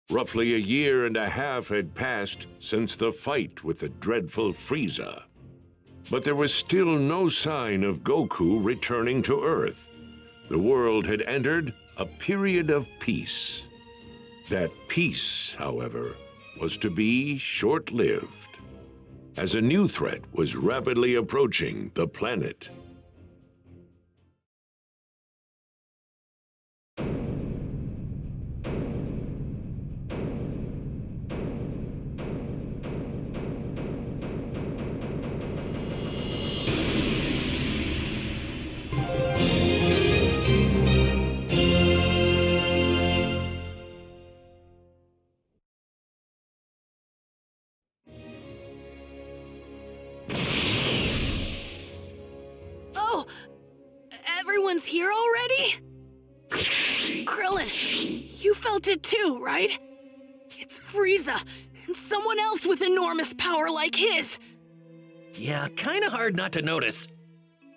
Roughly a year and a half had passed since the fight with the dreadful Frieza. But there was still no sign of Goku returning to Earth. The world had entered a period of peace. That peace, however, was to be short-lived, as a new threat was rapidly approaching the planet. Everyone's here already? Krillin, you felt it too, right? It's Frieza, and someone else with enormous power like his. Yeah, kinda hard not to notice.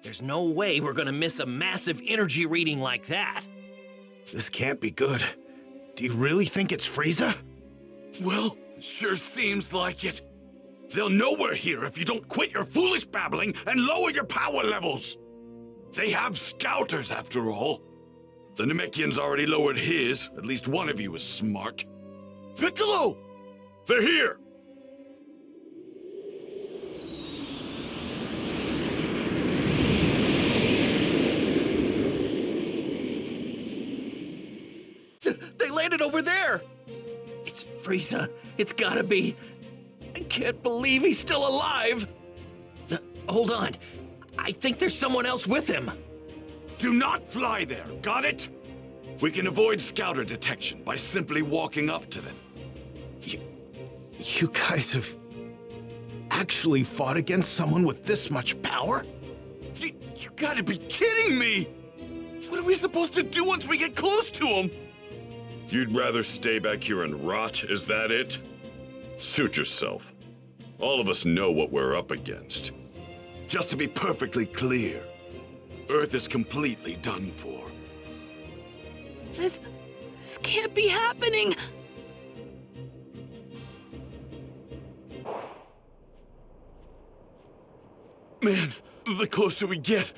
There's no way we're gonna miss a massive energy reading like that. This can't be good. Do you really think it's Frieza? Well, sure seems like it. They'll know we're here if you don't quit your foolish babbling and lower your power levels. They have scouters, after all. The Namekian's already lowered his. At least one of you is smart. Piccolo! They're here! They landed over there! It's Frieza. It's gotta be. I can't believe he's still alive! Hold on. I think there's someone else with him. Do not fly there, got it? We can avoid scouter detection by simply walking up to them. You guys have actually fought against someone with this much power? You gotta be kidding me! What are we supposed to do once we get close to him? You'd rather stay back here and rot, is that it? Suit yourself. All of us know what we're up against. Just to be perfectly clear, Earth is completely done for. This can't be happening! Man, the closer we get,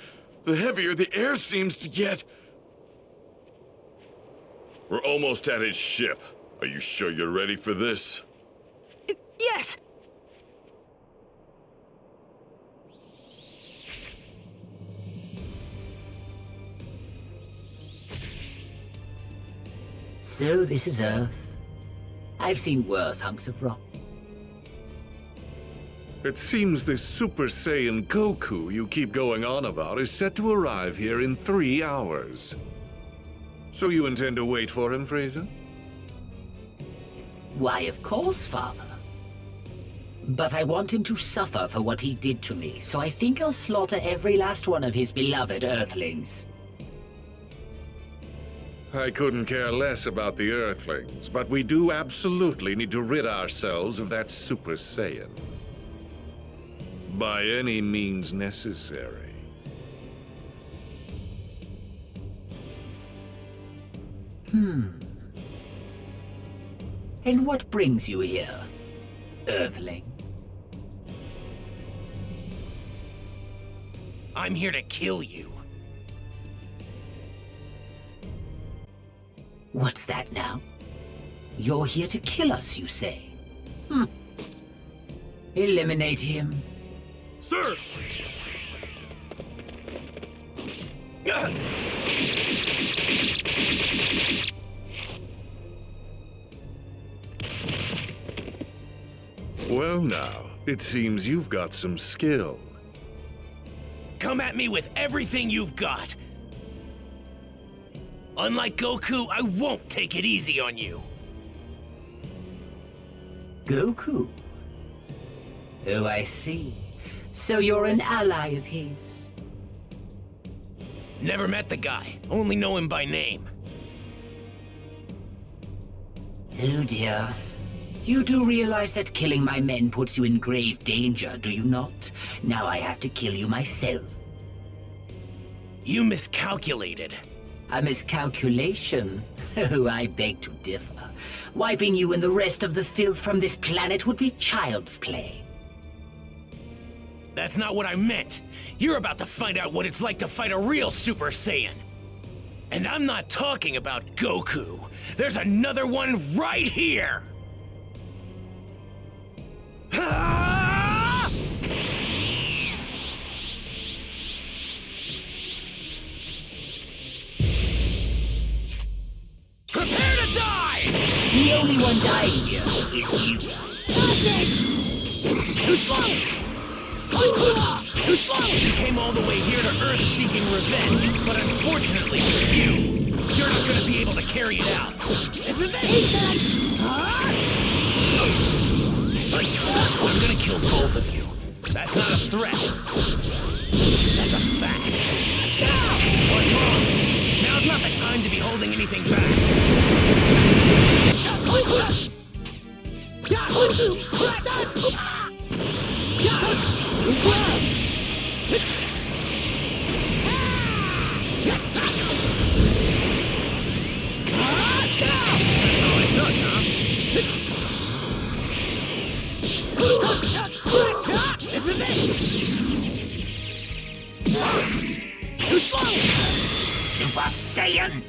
the heavier the air seems to get. We're almost at his ship. Are you sure you're ready for this? Yes! So this is Earth. I've seen worse hunks of rock. It seems this Super Saiyan Goku you keep going on about is set to arrive here in 3 hours. So you intend to wait for him, Frieza? Why, of course, Father. But I want him to suffer for what he did to me, so I think I'll slaughter every last one of his beloved Earthlings. I couldn't care less about the Earthlings, but we do absolutely need to rid ourselves of that Super Saiyan. By any means necessary. And what brings you here, Earthling? I'm here to kill you. What's that now? You're here to kill us, you say? Eliminate him. Sir! Well now, it seems you've got some skill. Come at me with everything you've got. Unlike Goku, I won't take it easy on you. Goku? Oh, I see. So you're an ally of his. Never met the guy, only know him by name. Oh dear. You do realize that killing my men puts you in grave danger, do you not? Now I have to kill you myself. You miscalculated. A miscalculation? Oh, I beg to differ. Wiping you and the rest of the filth from this planet would be child's play. That's not what I meant. You're about to find out what it's like to fight a real Super Saiyan. And I'm not talking about Goku. There's another one right here! Ah! Prepare to die! The only one dying here is you. Too slow! Too slow! You came all the way here to Earth seeking revenge, but unfortunately for you, you're not gonna be able to carry it out. This is it! I'm gonna kill both of you. That's not a threat. That's a fact. What's wrong? Now's not the time to be holding anything back. That's all it took, huh? This is it! Too slow! Super Saiyan!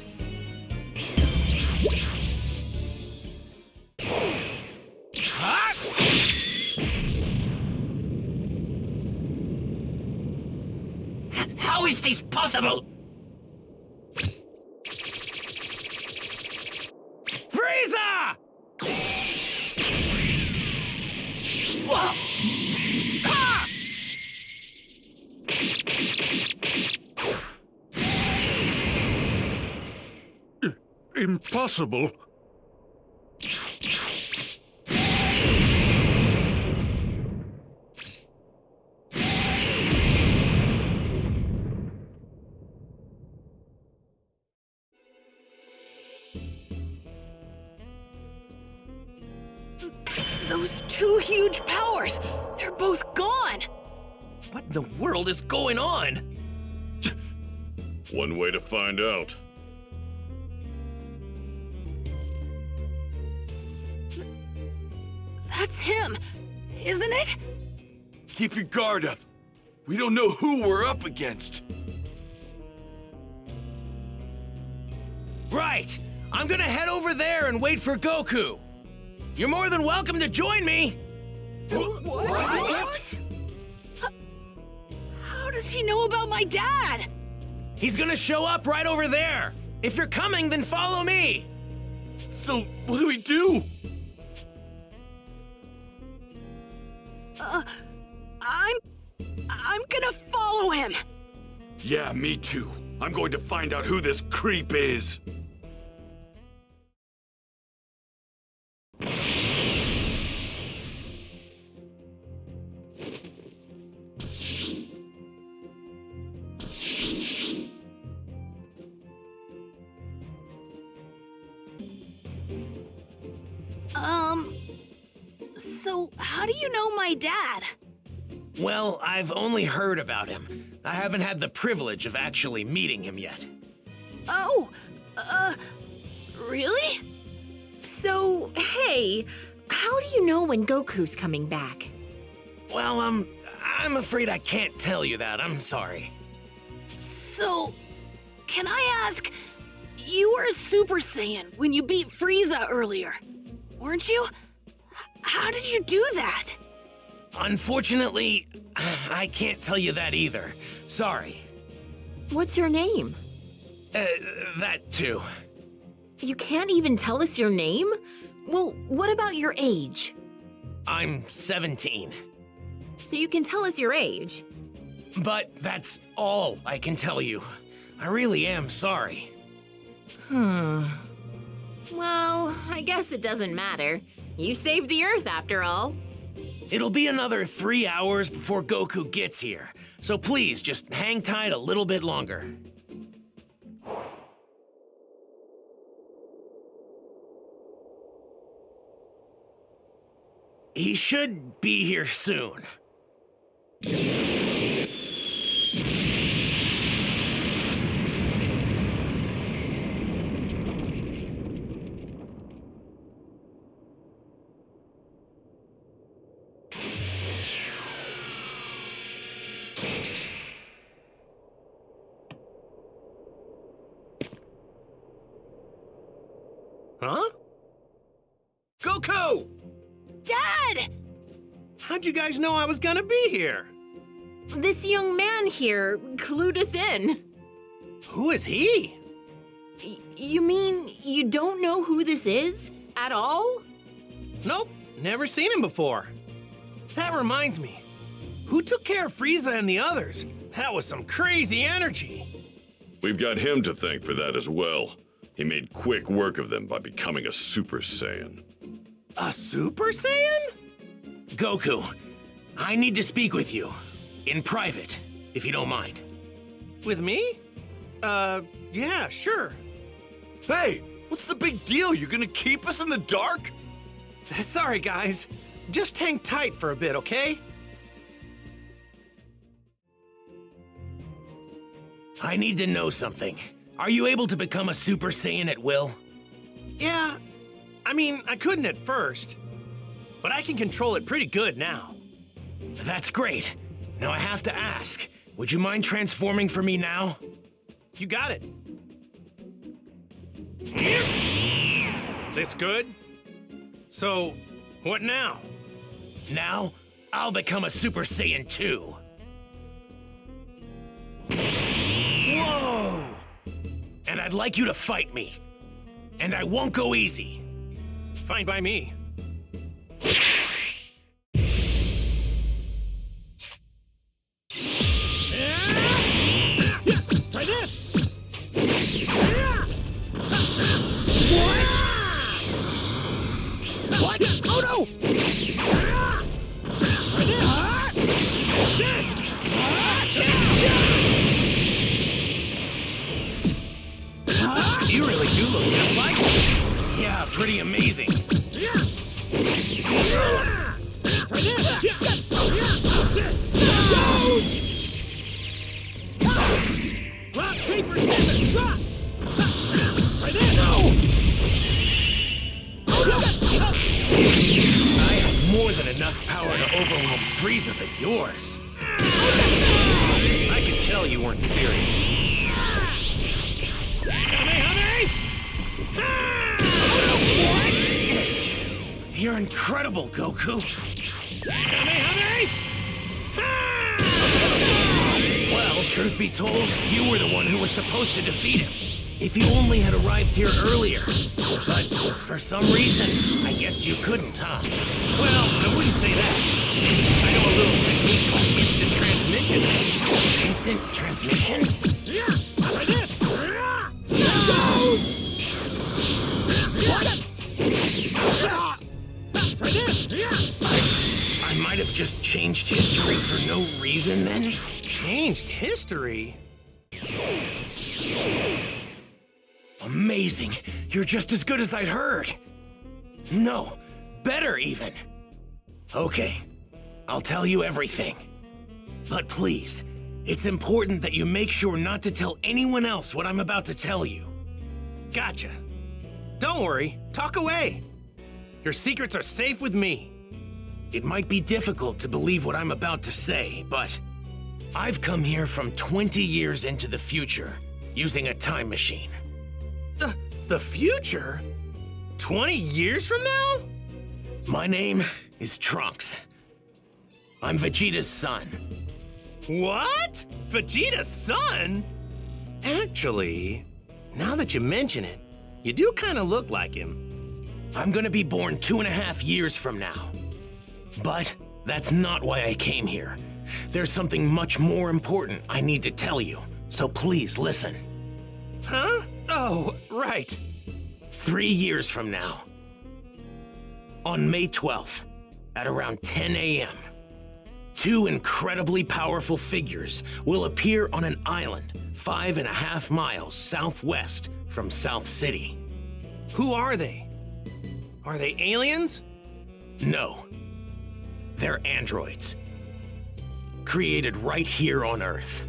How is this possible? Frieza! What? Ha! Impossible. Those two huge powers! They're both gone! What in the world is going on? One way to find out. That's him, isn't it? Keep your guard up. We don't know who we're up against. Right! I'm gonna head over there and wait for Goku. You're more than welcome to join me. What? How does he know about my dad? He's gonna show up right over there. If you're coming, then follow me. So, what do we do? I'm gonna follow him. Yeah, me too. I'm going to find out who this creep is. So how do you know my dad? Well, I've only heard about him. I haven't had the privilege of actually meeting him yet. Oh, really? So, hey, how do you know when Goku's coming back? Well, I'm afraid I can't tell you that. I'm sorry. So, can I ask, you were a Super Saiyan when you beat Frieza earlier, weren't you? How did you do that? Unfortunately, I can't tell you that either. Sorry. What's your name? That too. You can't even tell us your name? Well, what about your age? I'm 17. So you can tell us your age. But that's all I can tell you. I really am sorry. Well, I guess it doesn't matter. You saved the Earth after all. It'll be another 3 hours before Goku gets here, so please just hang tight a little bit longer. He should be here soon. Huh? Goku! Dad! How'd you guys know I was gonna be here? This young man here clued us in. Who is he? You mean you don't know who this is? At all? Nope, never seen him before. That reminds me. Who took care of Frieza and the others? That was some crazy energy. We've got him to thank for that as well. He made quick work of them by becoming a Super Saiyan. A Super Saiyan? Goku, I need to speak with you. In private, if you don't mind. With me? Yeah, sure. Hey, what's the big deal? You gonna keep us in the dark? Sorry, guys. Just hang tight for a bit, okay? I need to know something. Are you able to become a Super Saiyan at will? Yeah. I mean, I couldn't at first. But I can control it pretty good now. That's great. Now I have to ask, would you mind transforming for me now? You got it. This good? So, what now? Now, I'll become a Super Saiyan 2. Whoa! And I'd like you to fight me. And I won't go easy. Fine by me. Try this! What? Oh no! You really do look just like me. Yeah, pretty amazing. Rock, paper, scissors! Rock! I had more than enough power to overwhelm Frieza than yours. I could tell you weren't serious. You're incredible, Goku. Well, truth be told, you were the one who was supposed to defeat him. If you only had arrived here earlier. But for some reason, I guess you couldn't, huh? Well, I wouldn't say that. I know a little technique called instant transmission. Instant transmission? Yeah, like this. What? Try this. I might have just changed history for no reason then? Changed history? Amazing. You're just as good as I'd heard. No, better even. Okay, I'll tell you everything. But please, it's important that you make sure not to tell anyone else what I'm about to tell you. Gotcha. Don't worry, talk away. Your secrets are safe with me. It might be difficult to believe what I'm about to say, but I've come here from 20 years into the future using a time machine. The future? 20 years from now? My name is Trunks. I'm Vegeta's son. What? Vegeta's son? Actually, now that you mention it, you do kind of look like him. I'm gonna be born 2.5 years from now. But that's not why I came here. There's something much more important I need to tell you, so please listen. Huh? Oh, right. 3 years from now, on May 12th, at around 10 a.m., 2 incredibly powerful figures will appear on an island 5.5 miles southwest from South City. Who are they? Are they aliens? No. They're androids. Created right here on Earth.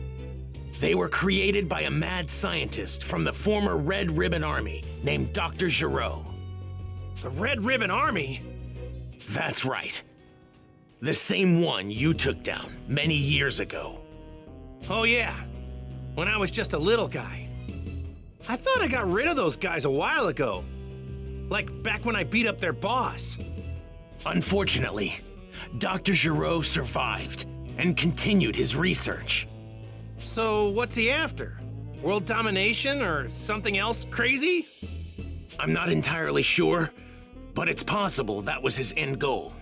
They were created by a mad scientist from the former Red Ribbon Army named Dr. Gero. The Red Ribbon Army? That's right. The same one you took down many years ago. Oh yeah, when I was just a little guy. I thought I got rid of those guys a while ago. Like back when I beat up their boss. Unfortunately, Dr. Giraud survived and continued his research. So what's he after? World domination or something else crazy? I'm not entirely sure, but it's possible that was his end goal.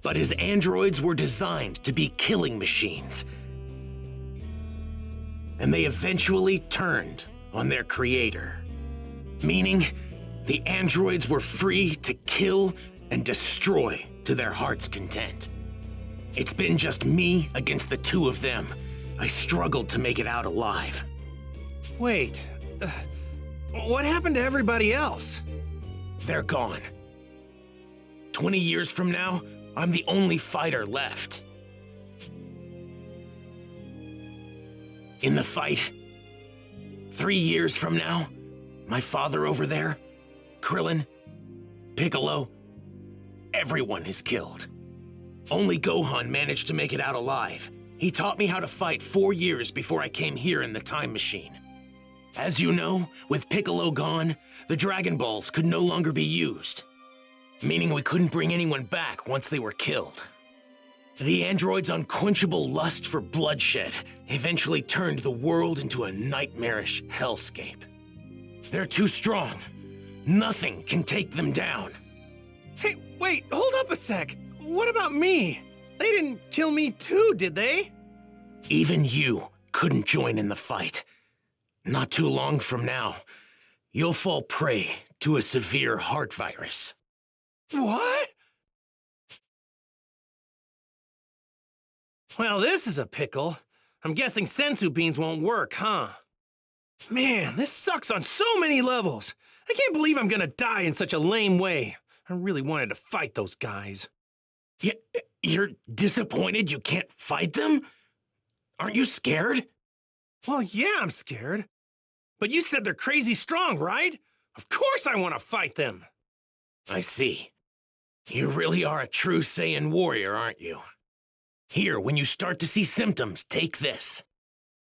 But his androids were designed to be killing machines. And they eventually turned on their creator. Meaning, the androids were free to kill and destroy to their heart's content. It's been just me against the two of them. I struggled to make it out alive. Wait, what happened to everybody else? They're gone. 20 years from now, I'm the only fighter left. In the fight, 3 years from now, my father over there, Krillin, Piccolo, everyone is killed. Only Gohan managed to make it out alive. He taught me how to fight 4 years before I came here in the time machine. As you know, with Piccolo gone, the Dragon Balls could no longer be used, meaning we couldn't bring anyone back once they were killed. The android's unquenchable lust for bloodshed eventually turned the world into a nightmarish hellscape. They're too strong. Nothing can take them down. Hey, wait, hold up a sec. What about me? They didn't kill me too, did they? Even you couldn't join in the fight. Not too long from now, you'll fall prey to a severe heart virus. What? Well, this is a pickle. I'm guessing sensu beans won't work, huh? Man, this sucks on so many levels. I can't believe I'm gonna die in such a lame way. I really wanted to fight those guys. You're disappointed you can't fight them? Aren't you scared? Well, yeah, I'm scared. But you said they're crazy strong, right? Of course I want to fight them. I see. You really are a true Saiyan warrior, aren't you? Here, when you start to see symptoms, take this.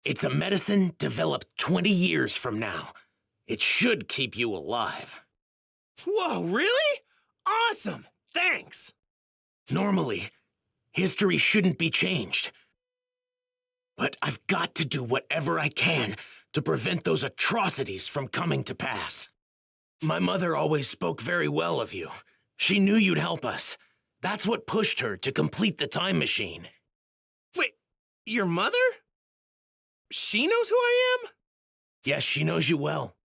It's a medicine developed 20 years from now. It should keep you alive. Whoa, really? Awesome! Thanks! Normally, history shouldn't be changed. But I've got to do whatever I can to prevent those atrocities from coming to pass. My mother always spoke very well of you. She knew you'd help us. That's what pushed her to complete the time machine. Wait, your mother? She knows who I am? Yes, she knows you well.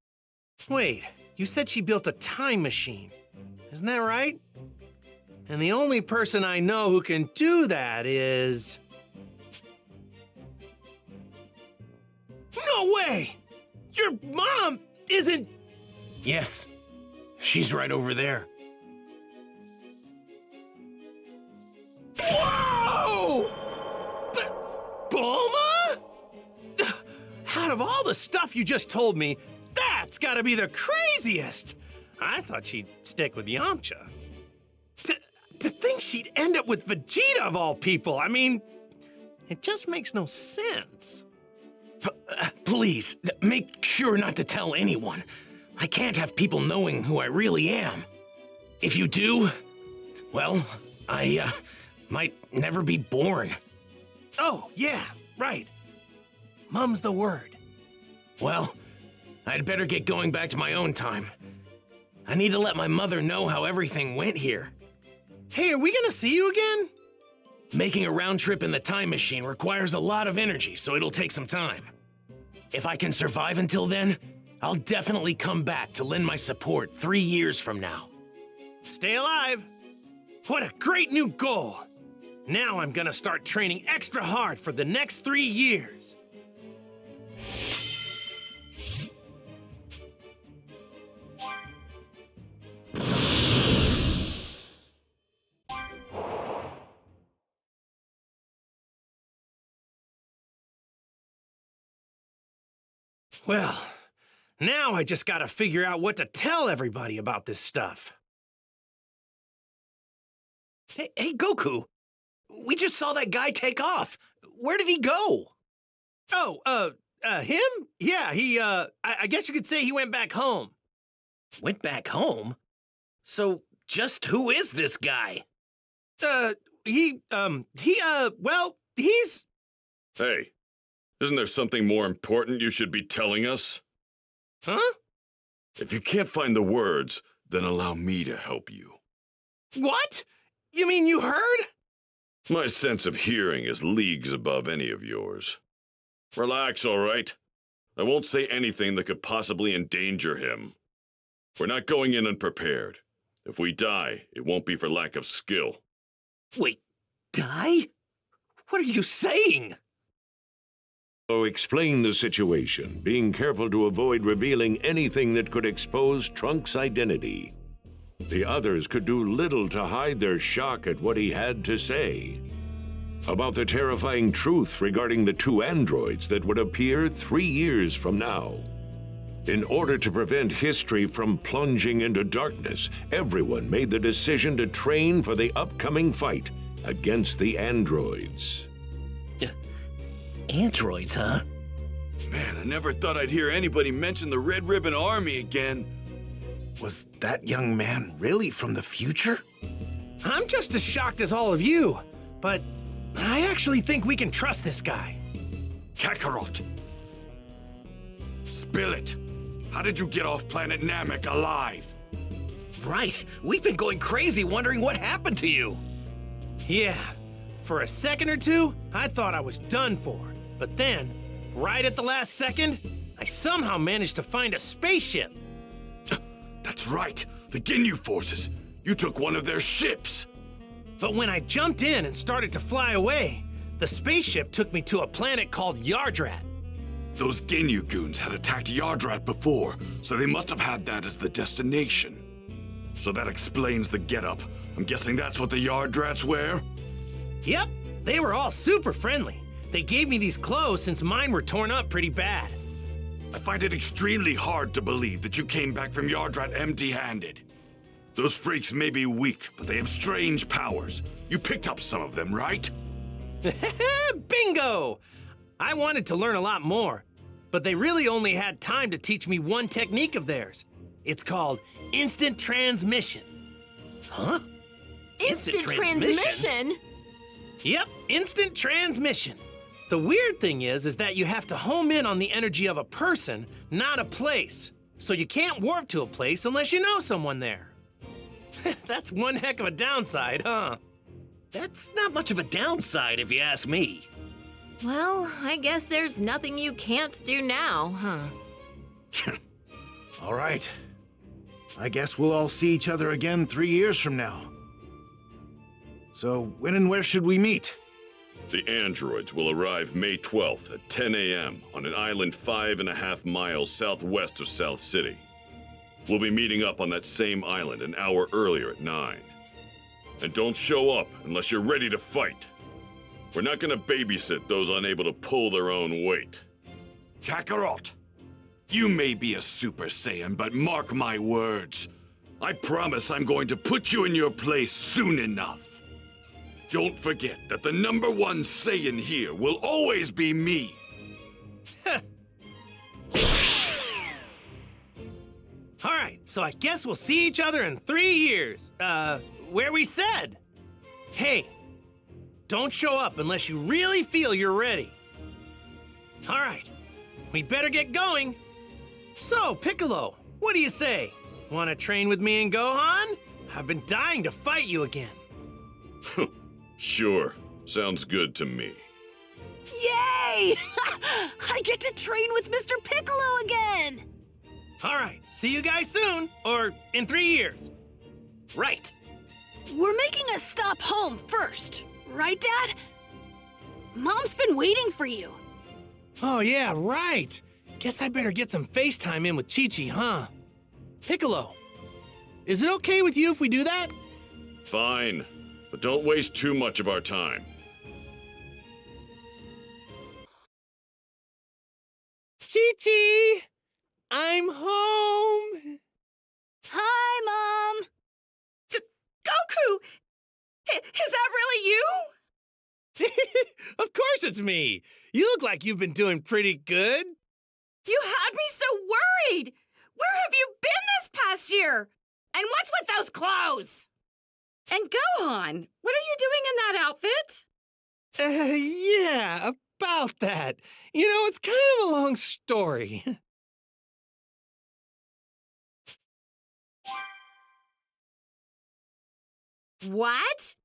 Wait, you said she built a time machine. Isn't that right? And the only person I know who can do that is... No way! Your mom isn't... Yes, she's right over there. Whoa! Bulma? Out of all the stuff you just told me, that's gotta be the craziest! I thought she'd stick with Yamcha. To think she'd end up with Vegeta of all people, I mean, it just makes no sense. Please, make sure not to tell anyone. I can't have people knowing who I really am. If you do, well, I, might never be born. Oh, yeah, right. Mum's the word. Well, I'd better get going back to my own time. I need to let my mother know how everything went here. Hey, are we gonna see you again? Making a round trip in the time machine requires a lot of energy, so it'll take some time. If I can survive until then, I'll definitely come back to lend my support 3 years from now. Stay alive. What a great new goal. Now I'm gonna start training extra hard for the next 3 years. Well, now I just gotta figure out what to tell everybody about this stuff. Hey, Goku! We just saw that guy take off. Where did he go? Oh, him? Yeah, I guess you could say he went back home. Went back home? So, just who is this guy? Well, he's... Hey, isn't there something more important you should be telling us? Huh? If you can't find the words, then allow me to help you. What? You mean you heard? My sense of hearing is leagues above any of yours. Relax, all right? I won't say anything that could possibly endanger him. We're not going in unprepared. If we die, it won't be for lack of skill. Wait, die? What are you saying? So explain the situation, being careful to avoid revealing anything that could expose Trunks' identity. The others could do little to hide their shock at what he had to say. About the terrifying truth regarding the two androids that would appear 3 years from now. In order to prevent history from plunging into darkness, everyone made the decision to train for the upcoming fight against the androids. Androids, huh? Man, I never thought I'd hear anybody mention the Red Ribbon Army again. Was that young man really from the future? I'm just as shocked as all of you, but I actually think we can trust this guy. Kakarot! Spill it! How did you get off planet Namek alive? Right. We've been going crazy wondering what happened to you. Yeah, for a second or two, I thought I was done for. But then, right at the last second, I somehow managed to find a spaceship. That's right, the Ginyu forces. You took one of their ships. But when I jumped in and started to fly away, the spaceship took me to a planet called Yardrat. Those Ginyu goons had attacked Yardrat before, so they must have had that as the destination. So that explains the getup. I'm guessing that's what the Yardrats wear? Yep, they were all super friendly. They gave me these clothes since mine were torn up pretty bad. I find it extremely hard to believe that you came back from Yardrat empty-handed. Those freaks may be weak, but they have strange powers. You picked up some of them, right? Bingo! I wanted to learn a lot more, but they really only had time to teach me one technique of theirs. It's called instant transmission. Huh? Instant transmission? Yep, instant transmission. The weird thing is that you have to home in on the energy of a person, not a place. So you can't warp to a place unless you know someone there. That's one heck of a downside, huh? That's not much of a downside if you ask me. Well, I guess there's nothing you can't do now, huh? All right. I guess we'll all see each other again 3 years from now. So when and where should we meet? The androids will arrive May 12th at 10 a.m. on an island 5.5 miles southwest of South City. We'll be meeting up on that same island an hour earlier at 9. And don't show up unless you're ready to fight. We're not gonna babysit those unable to pull their own weight. Kakarot, you may be a Super Saiyan, but mark my words. I promise I'm going to put you in your place soon enough. Don't forget that the #1 Saiyan here will always be me. All right, so I guess we'll see each other in 3 years. Where we said. Hey, don't show up unless you really feel you're ready. All right, we better get going. So, Piccolo, what do you say? Want to train with me and Gohan? I've been dying to fight you again. Sure, sounds good to me. Yay! I get to train with Mr. Piccolo again! All right, see you guys soon, or in 3 years. Right. We're making a stop home first, right, Dad? Mom's been waiting for you. Oh, yeah, right. Guess I better get some FaceTime in with Chi-Chi, huh? Piccolo, is it okay with you if we do that? Fine, but don't waste too much of our time. Chi-Chi, I'm home. Hi, Mom. Goku! Is that really you? Of course it's me. You look like you've been doing pretty good. You had me so worried! Where have you been this past year? And what's with those clothes? And Gohan, what are you doing in that outfit? Yeah, about that. You know, it's kind of a long story. What?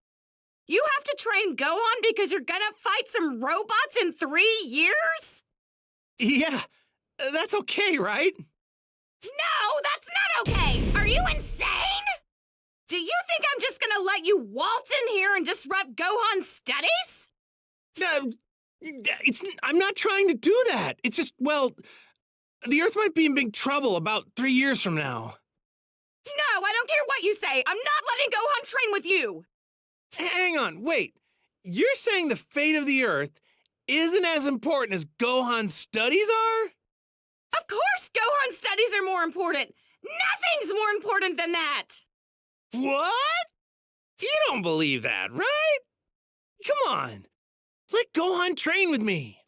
You have to train Gohan because you're gonna fight some robots in 3 years? Yeah, that's okay, right? No, that's not okay! Are you insane? Do you think I'm just gonna let you waltz in here and disrupt Gohan's studies? I'm not trying to do that. It's just, well, the Earth might be in big trouble about 3 years from now. No, I don't care what you say. I'm not letting Gohan train with you. Hang on, wait. You're saying the fate of the Earth isn't as important as Gohan's studies are? Of course Gohan's studies are more important. Nothing's more important than that. What? You don't believe that, right? Come on. Let Gohan train with me.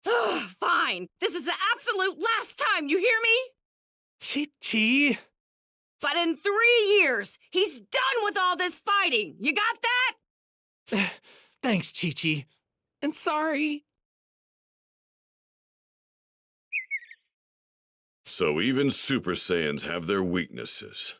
Ugh, fine. This is the absolute last time, you hear me? Chi-Chi. But in 3 years, he's done with all this fighting. You got that? Thanks, Chi-Chi. And sorry. So even Super Saiyans have their weaknesses.